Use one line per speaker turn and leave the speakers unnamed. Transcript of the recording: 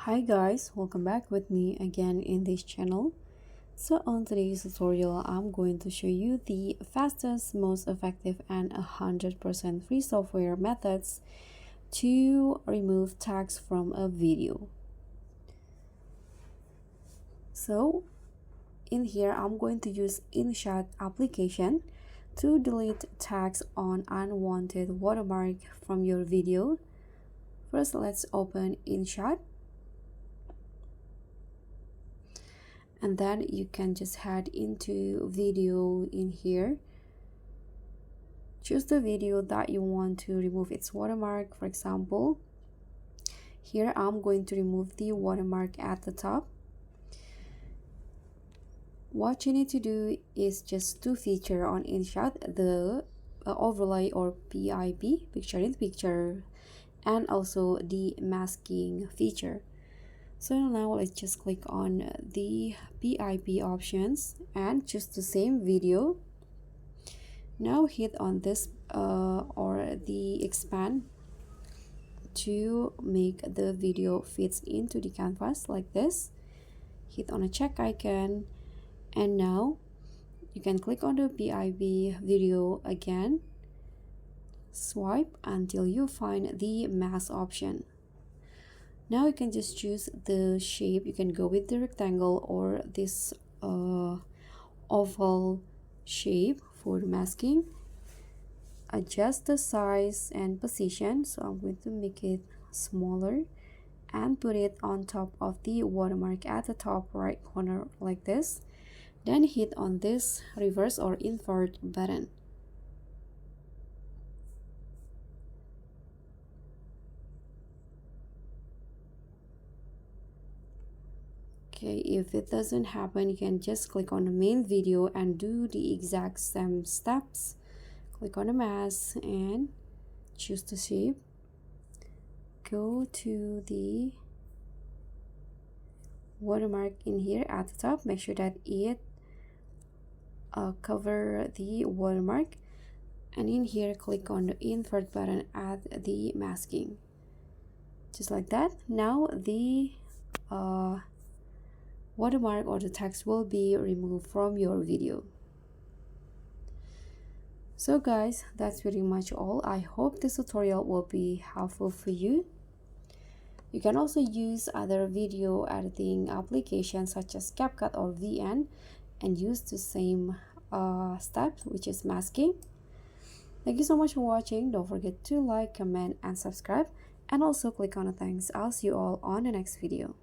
Hi guys, welcome back with me again in this channel. So on today's tutorial, I'm going to show you the fastest, most effective and 100% free software methods to remove tags from a video. So in here, I'm going to use InShot application to delete tags on unwanted watermark from your video. First, let's open InShot. And then you can just head into video in here. Choose the video that you want to remove its watermark. For example, here I'm going to remove the watermark at the top. What you need to do is just to feature on InShot the overlay or PIP, picture in picture, and also the masking feature. So now let's just click on the PIP options and choose the same video. Now hit on this or the expand to make the video fits into the canvas like this. Hit on a check icon, and now you can click on the PIP video again. Swipe until you find the mask option. Now you can just choose the shape. You can go with the rectangle or this oval shape for masking. Adjust the size and position. So I'm going to make it smaller and put it on top of the watermark at the top right corner like this. Then hit on this reverse or invert button. Okay, if it doesn't happen, you can just click on the main video and do the exact same steps. Click on the mask and choose the shape. Go to the watermark in here at the top. Make sure that it cover the watermark. And in here, click on the invert button at the masking. Just like that. Now the watermark or the text will be removed from your video. So guys, that's pretty much all. I hope this tutorial will be helpful for you. You can also use other video editing applications such as CapCut or VN and use the same steps, which is masking. Thank you so much for watching. Don't forget to like, comment and subscribe, and also click on the thanks. I'll see you all on the next video.